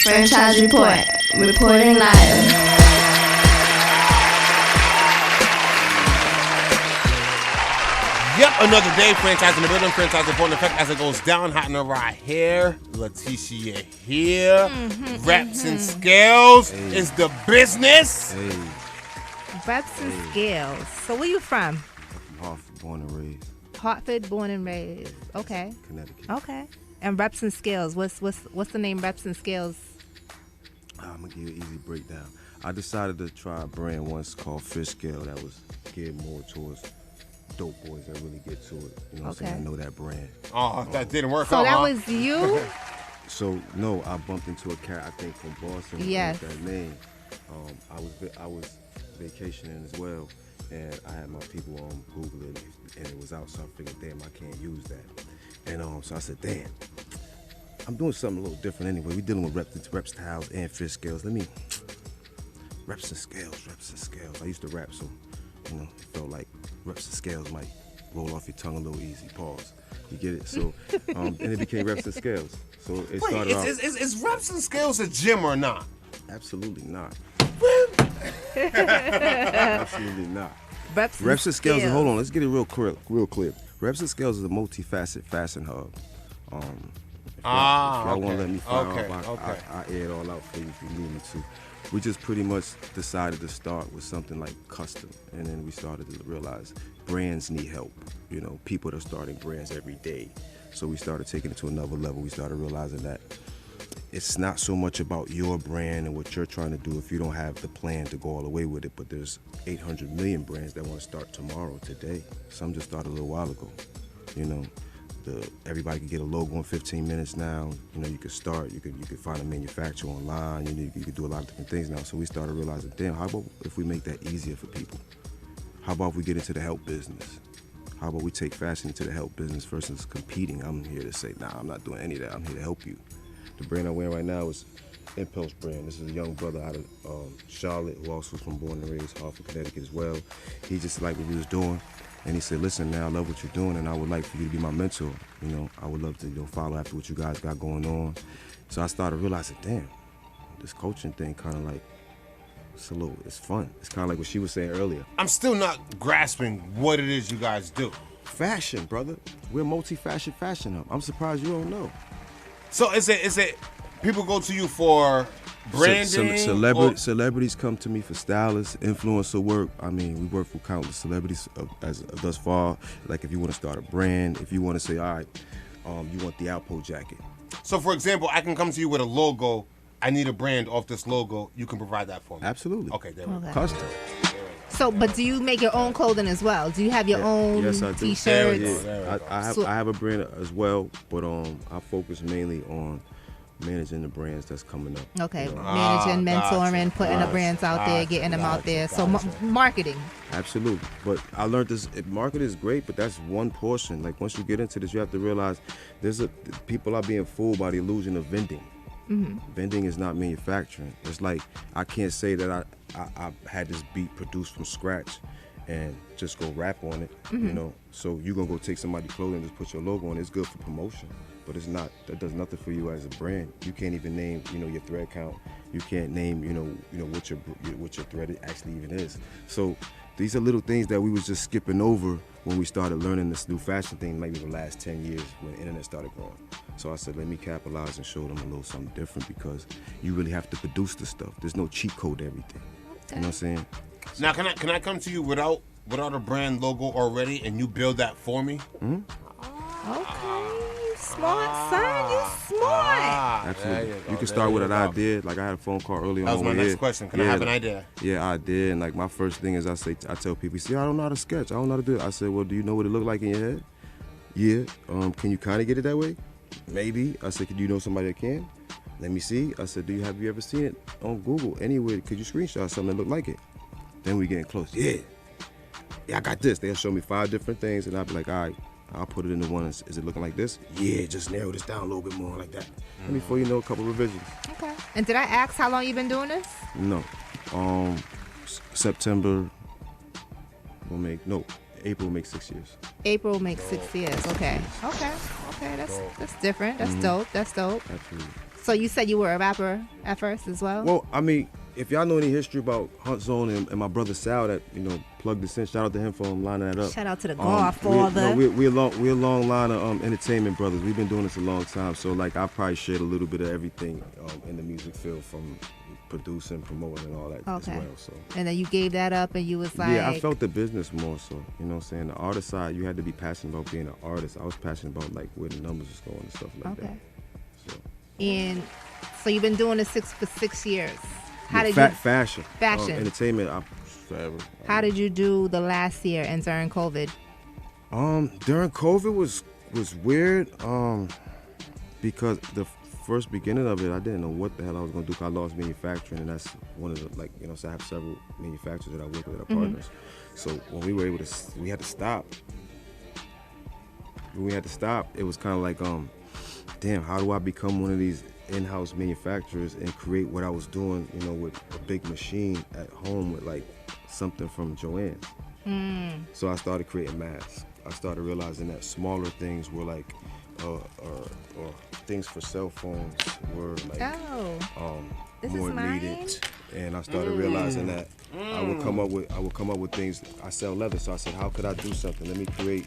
Franchise Report. Reporting live. Yep, another day. Franchise in the building. Franchise report in effect as it goes down. Hot in the right here. Leticia here. Reps and Scales is the business. Hey, Reps and Scales. So where you from? I'm Hartford, born and raised, Hartford, born and raised. Okay. Connecticut. Okay. And Reps and Scales. What's the name Reps and Scales? I'm gonna give you an easy breakdown. I decided to try a brand once called Fish Scale that was geared more towards dope boys that really get to it. You know what I'm saying? I know that brand. Oh, that didn't work So out, that huh? was you? So no, I bumped into a cat I think from Boston. Yes. With that name. I was vacationing as well, and I had my people Google it, and it was out. So I figured, damn, I can't use that. And so I said, damn, I'm doing something a little different anyway. We dealing with reptiles and fish scales. Let me reps and scales. I used to rap, so it felt like reps and scales might roll off your tongue a little easy. Pause. You get it? So and it became reps and scales. So it started off. Is Reps and Scales a gym or not? Absolutely not. Absolutely not. Reps and Scales. Hold on, let's get it real clear. Reps and Scales is a multifaceted fashion hub. If y'all want to let me fire off, I air it all out for you if you need me to. We just pretty much decided to start with something like custom, and then we started to realize brands need help. People are starting brands every day. So we started taking it to another level. We started realizing that it's not so much about your brand and what you're trying to do if you don't have the plan to go all the way with it, but there's 800 million brands that want to start tomorrow, today. Some just started a little while ago. Everybody can get a logo in 15 minutes now. You could start, you could find a manufacturer online, you could do a lot of different things now. So we started realizing, damn, how about if we make that easier for people? How about if we get into the help business? How about we take fashion into the help business versus competing? I'm here to say, nah, I'm not doing any of that. I'm here to help you. The brand I'm wearing right now is Impulse brand. This is a young brother out of Charlotte who also was from born and raised Hartford, Connecticut as well. He just liked what we was doing. And he said, listen, man, I love what you're doing, and I would like for you to be my mentor. I would love to follow after what you guys got going on. So I started realizing, damn, this coaching thing kind of like, it's fun. It's kind of like what she was saying earlier. I'm still not grasping what it is you guys do. Fashion, brother. We're multi-fashion fashion hub. I'm surprised you don't know. So is it people go to you for branding? Celebrities come to me for stylists, influencer work. I mean, we work for countless celebrities as thus far. Like if you want to start a brand, if you want to say, all right, you want the Alpo jacket. So for example, I can come to you with a logo. I need a brand off this logo. You can provide that for me. Absolutely. Okay, there we go. Custom. So, but do you make your own clothing as well? Do you have your own yes, I do. T-shirts? I have a brand as well, but I focus mainly on managing the brands that's coming up. Okay, managing, mentoring, putting the brands out there, getting them out there. So marketing. Absolutely. But I learned this, marketing is great, but that's one portion. Like once you get into this, you have to realize people are being fooled by the illusion of vending. Mm-hmm. Vending is not manufacturing. It's like I can't say that I had this beat produced from scratch and just go rap on it, So you're gonna go take somebody's clothing and just put your logo on it. It's good for promotion, but it's not. That does nothing for you as a brand. You can't even name, your thread count. You can't name, what your thread actually even is. So these are little things that we was just skipping over when we started learning this new fashion thing, maybe the last 10 years when the internet started growing. So I said, let me capitalize and show them a little something different because you really have to produce the stuff. There's no cheat code to everything. Okay. You know what I'm saying? Now, can I come to you without a brand logo already and you build that for me? Mm-hmm. Okay, smart son, you smart. Absolutely. You can start with an idea. Like I had a phone call earlier on. That was my next question. Can I have an idea? Yeah, I did. And like my first thing is I tell people, see, I don't know how to sketch. I don't know how to do it. I said, well, do you know what it looked like in your head? Yeah. Can you kind of get it that way? Maybe. I said, do you know somebody that can? Let me see. I said, have you ever seen it on Google? Anywhere, could you screenshot something that looked like it? Then we getting close. Yeah, I got this. They'll show me 5 different things, and I'll be like, all right, I'll put it into one. Is it looking like this? Yeah, just narrow this down a little bit more like that. And before you know, a couple revisions. Okay. And did I ask how long you been doing this? No. September will make, April will make 6 years. April makes 6 years. Okay. That's different. That's dope. That's dope. Absolutely. So you said you were a rapper at first as well? Well, I mean, if y'all know any history about Hunt Zone and my brother Sal that, plugged this in, shout out to him for lining that up. Shout out to the Godfather. We're a long line of entertainment brothers. We've been doing this a long time. So, like, I probably shared a little bit of everything in the music field, from producing, promoting, and all that as well. So. And then you gave that up and you was like... Yeah, I felt the business more so. You know what I'm saying? The artist side, you had to be passionate about being an artist. I was passionate about, like, where the numbers was going and stuff like that. So. And so you've been doing this for 6 years. How did Fashion. Entertainment. Forever. How did you do the last year and during COVID? During COVID was weird. Because the first beginning of it, I didn't know what the hell I was gonna do. 'Cause I lost manufacturing, and that's one of the so I have several manufacturers that I work with that are partners. So when we were able to, we had to stop. When we had to stop, it was kind of like, damn, how do I become one of these in-house manufacturers and create what I was doing, with a big machine at home with like something from Joann's. So I started creating masks. I started realizing that smaller things were like, or things for cell phones were like more needed. And I started realizing that I would come up with things. I sell leather, so I said, how could I do something? Let me create,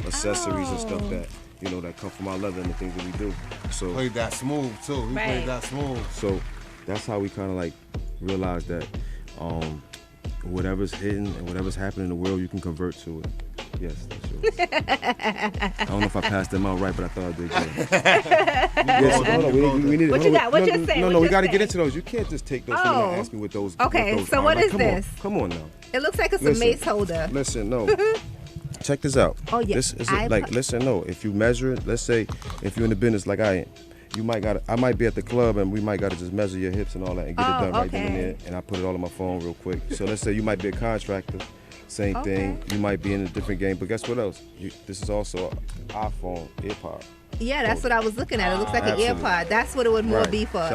accessories and stuff that that come from our leather and the things that we do. So played that smooth too. We played that smooth. So that's how we kind of like realized that whatever's hidden and whatever's happening in the world, you can convert to it. Yes, that's yours. I don't know if I passed them out right, but I thought I did good. We need what you got? What you say? No, we got to get into those. You can't just take those and ask me what those. Okay, what those so are. what Like, is this? Come on now. It looks like it's a mace holder. Listen, no. Check this out. Oh yeah. This is listen, no. If you measure it, let's say if you're in the business like I am, I might be at the club and we might gotta just measure your hips and all that and get it done right then and there. And I put it all on my phone real quick. So let's say you might be a contractor, same thing. You might be in a different game, but guess what else? This is also an iPhone AirPod. Yeah, that's what I was looking at. It looks like an AirPod. That's what it would more be for us.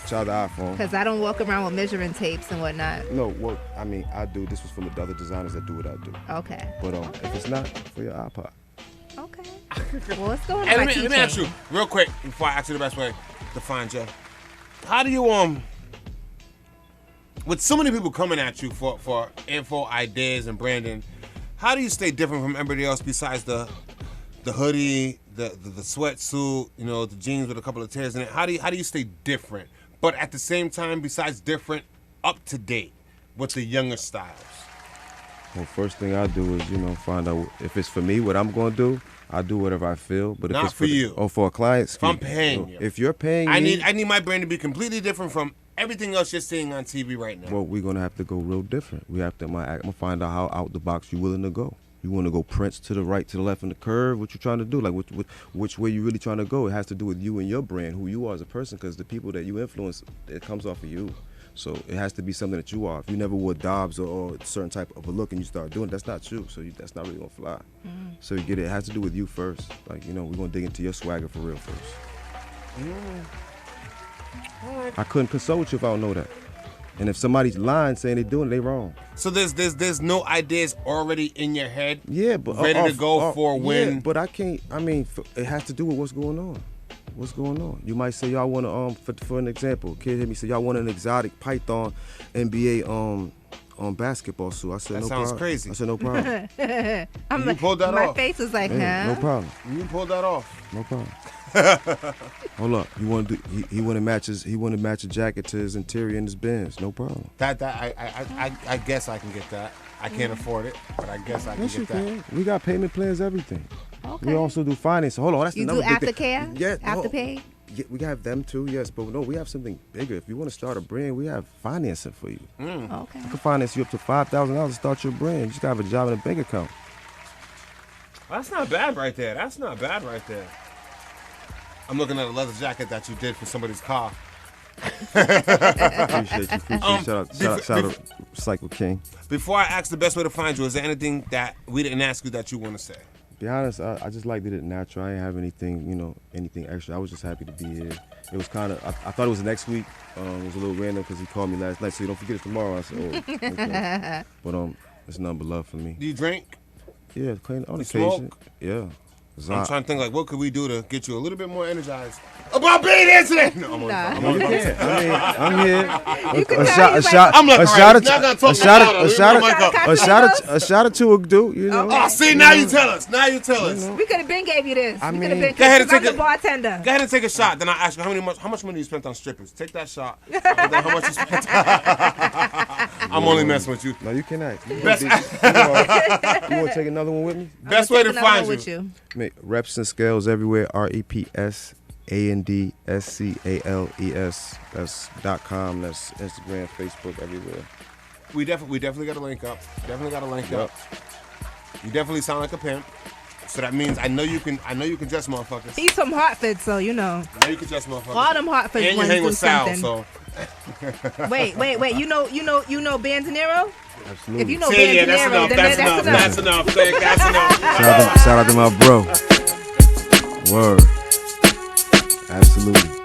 Shout out to iPhone. Because I don't walk around with measuring tapes and whatnot. No, well, I mean, I do. This was from the other designers that do what I do. Okay. But if it's not, for your iPod. Okay. Well, what's going on? Hey, let me ask you real quick before I ask you the best way to find you. How do you with so many people coming at you for info, ideas, and branding, how do you stay different from everybody else besides the hoodie, the sweatsuit, the jeans with a couple of tears in it? How do you stay different, but at the same time, besides different, up to date with the younger styles? Well, first thing I do is, find out if it's for me, what I'm going to do. I do whatever I feel. But not if it's for you. Or for a client. If I'm paying you. If you're paying I me. need my brand to be completely different from everything else you're seeing on TV right now. Well, we're going to have to go real different. I'm going to find out how out the box you're willing to go. You want to go Prince to the right, to the left, in the curve? What you trying to do? Like, which way you really trying to go? It has to do with you and your brand, who you are as a person, because the people that you influence, it comes off of you. So it has to be something that you are. If you never wore Dobbs or a certain type of a look and you start doing it, that's not you. So that's not really going to fly. So you get it. It has to do with you first. Like, we're going to dig into your swagger for real first. I couldn't consult with you if I don't know that. And if somebody's lying saying they're doing it, they wrong. So there's no ideas already in your head. Yeah, but ready to go for when. Yeah, but I can't. I mean, it has to do with what's going on. What's going on? You might say y'all want to for an example, kid hit me say y'all want an exotic Python NBA basketball suit. I said that no sounds problem. crazy. I said no problem. You pulled that my off. My face was like, huh? No problem. You pulled that off. No problem. Hold up. You want to do? He want to match his. He want to match a jacket to his interior in his Benz. No problem. I guess I can get that. I can't afford it, but I guess I can Yes, get you that. can. We got payment plans, everything. Okay. We also do finance. Hold on, that's You another do big aftercare? thing. Yeah, Afterpay? Yeah, we have them too, yes, but no, we have something bigger. If you want to start a brand, we have financing for you. Okay. We can finance you up to $5,000 to start your brand. You just gotta have a job and a bank account. That's not bad right there. That's not bad right there. I'm looking at a leather jacket that you did for somebody's car. Appreciate you. Shout out Cycle King. Before I ask the best way to find you, is there anything that we didn't ask you that you want to say? Be honest, I just liked it natural. I didn't have anything, anything extra. I was just happy to be here. It was kind of, I thought it was next week. It was a little random because he called me last night, so you don't forget it tomorrow. I said, oh, okay. But it's nothing but love for me. Do you drink? Yeah, clean on You occasion. smoke? Yeah. I'm trying to think like what could we do to get you a little bit more energized about being here today. No, I'm only Yeah, I'm here. You can A tell shot or two will do. You know. Oh, see, now you tell us. Now you tell us. We could have been gave you this. I We mean, could have been. Go ahead and I'm take the bartender. Go ahead and take a shot. Then I ask you how much money you spent on strippers. Take that shot. And then how much you spent? I'm only messing with you. No, you can act. You Best- want to take another one with me? Best way to Another one find with you. Reps and Scales everywhere. REPSANDSCALES. That's .com. That's Instagram, Facebook, everywhere. We definitely got to link up. Definitely got to link up. You definitely sound like a pimp. So that means I know you can dress motherfuckers. He's from Hartford, so you know. I know you can dress motherfuckers. All them Hartford and you ones hang do with Sal, something. so. Wait. You know Bandanero? Absolutely. If you know See, yeah, Bandanero, that's enough. then That's enough. That's enough. Shout out to my bro. Word. Absolutely.